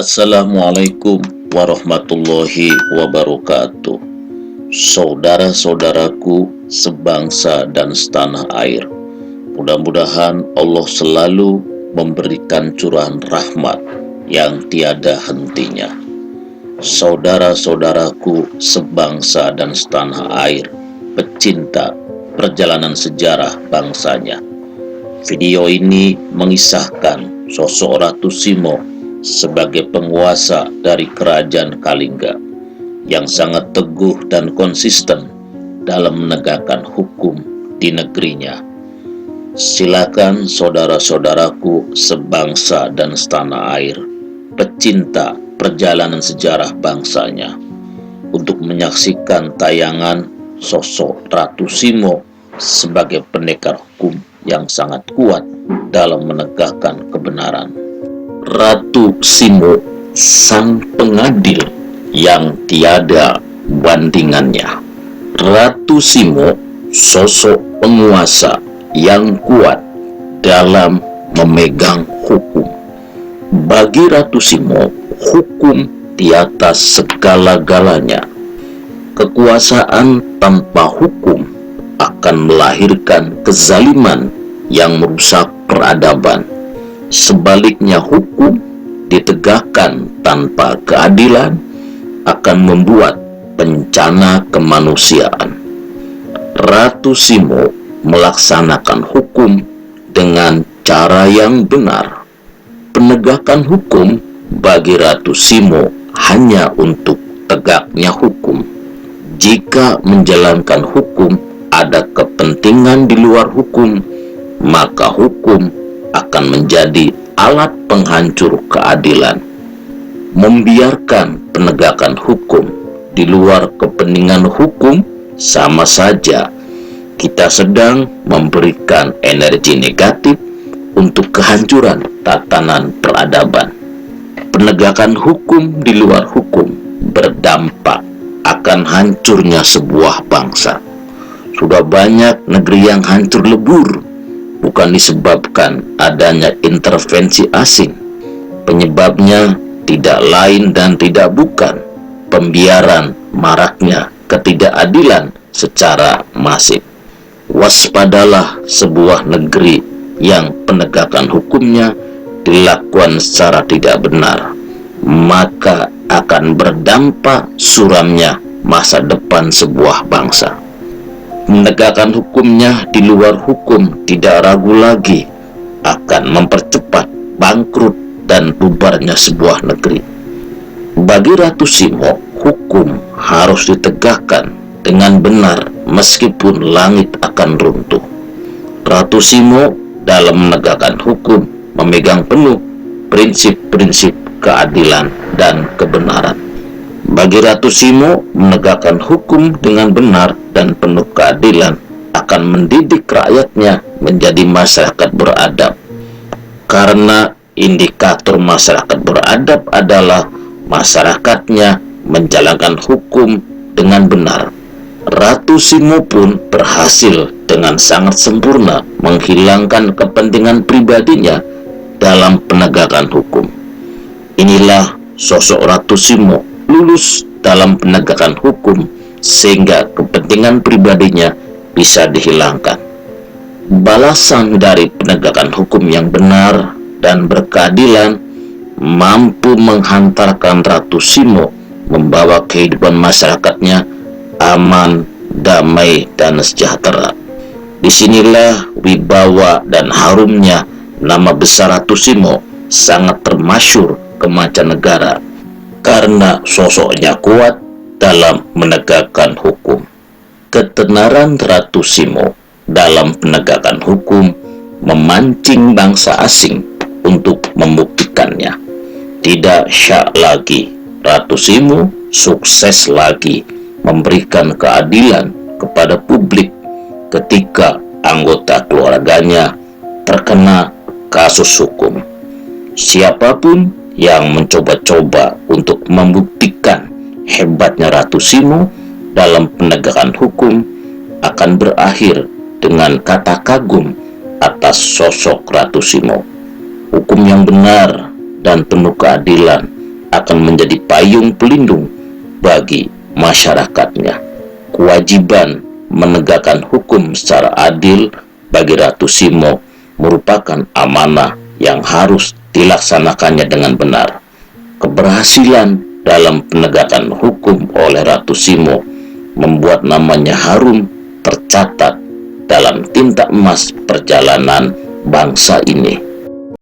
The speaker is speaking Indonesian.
Assalamualaikum warahmatullahi wabarakatuh. Saudara-saudaraku sebangsa dan setanah air, mudah-mudahan Allah selalu memberikan curahan rahmat yang tiada hentinya. Saudara-saudaraku sebangsa dan setanah air, pecinta perjalanan sejarah bangsanya. Video ini mengisahkan sosok Ratu Simo sebagai penguasa dari kerajaan Kalingga yang sangat teguh dan konsisten dalam menegakkan hukum di negerinya. Silakan saudara-saudaraku sebangsa dan setanah air, pecinta perjalanan sejarah bangsanya, untuk menyaksikan tayangan sosok Ratu Simo sebagai pendekar hukum yang sangat kuat dalam menegakkan kebenaran. Ratu Simo, sang pengadil yang tiada bandingannya. Ratu Simo, sosok penguasa yang kuat dalam memegang hukum. Bagi Ratu Simo, hukum di atas segala-galanya. Kekuasaan tanpa hukum akan melahirkan kezaliman yang merusak peradaban. Sebaliknya, hukum ditegakkan tanpa keadilan akan membuat bencana kemanusiaan. Ratu Simo melaksanakan hukum dengan cara yang benar. Penegakan hukum bagi Ratu Simo hanya untuk tegaknya hukum. Jika menjalankan hukum ada kepentingan di luar hukum, maka hukum akan menjadi alat penghancur keadilan. Membiarkan penegakan hukum di luar kepentingan hukum sama saja kita sedang memberikan energi negatif untuk kehancuran tatanan peradaban. Penegakan hukum di luar hukum berdampak akan hancurnya sebuah bangsa. Sudah banyak negeri yang hancur lebur, bukan disebabkan adanya intervensi asing. Penyebabnya tidak lain dan tidak bukan pembiaran maraknya ketidakadilan secara masif. Waspadalah sebuah negeri yang penegakan hukumnya dilakukan secara tidak benar, maka akan berdampak suramnya masa depan sebuah bangsa. Menegakkan hukumnya di luar hukum tidak ragu lagi akan mempercepat bangkrut dan bubarnya sebuah negeri. Bagi Ratu Simo, hukum harus ditegakkan dengan benar meskipun langit akan runtuh. Ratu Simo dalam menegakkan hukum memegang penuh prinsip-prinsip keadilan dan kebenaran. Bagi Ratu Simo, menegakkan hukum dengan benar dan penuh keadilan akan mendidik rakyatnya menjadi masyarakat beradab. Karena indikator masyarakat beradab adalah masyarakatnya menjalankan hukum dengan benar. Ratu Simo pun berhasil dengan sangat sempurna menghilangkan kepentingan pribadinya dalam penegakan hukum. Inilah sosok Ratu Simo, lulus dalam penegakan hukum sehingga kepentingan pribadinya bisa dihilangkan. Balasan dari penegakan hukum yang benar dan berkeadilan mampu menghantarkan Ratu Simo membawa kehidupan masyarakatnya aman, damai, dan sejahtera. Disinilah wibawa dan harumnya nama besar Ratu Simo sangat termasyhur ke mancanegara karena sosoknya kuat dalam menegakkan hukum. Ketenaran Ratu Simo dalam penegakan hukum memancing bangsa asing untuk membuktikannya. Tidak syak lagi, Ratu Simo sukses lagi memberikan keadilan kepada publik ketika anggota keluarganya terkena kasus hukum. Siapapun yang mencoba-coba untuk membuktikan hebatnya Ratu Simo dalam penegakan hukum akan berakhir dengan kata kagum atas sosok Ratu Simo. Hukum yang benar dan penuh keadilan akan menjadi payung pelindung bagi masyarakatnya. Kewajiban menegakkan hukum secara adil bagi Ratu Simo merupakan amanah yang harus dilaksanakannya dengan benar. Keberhasilan dalam penegakan hukum oleh Ratu Simo membuat namanya harum tercatat dalam tinta emas perjalanan bangsa ini.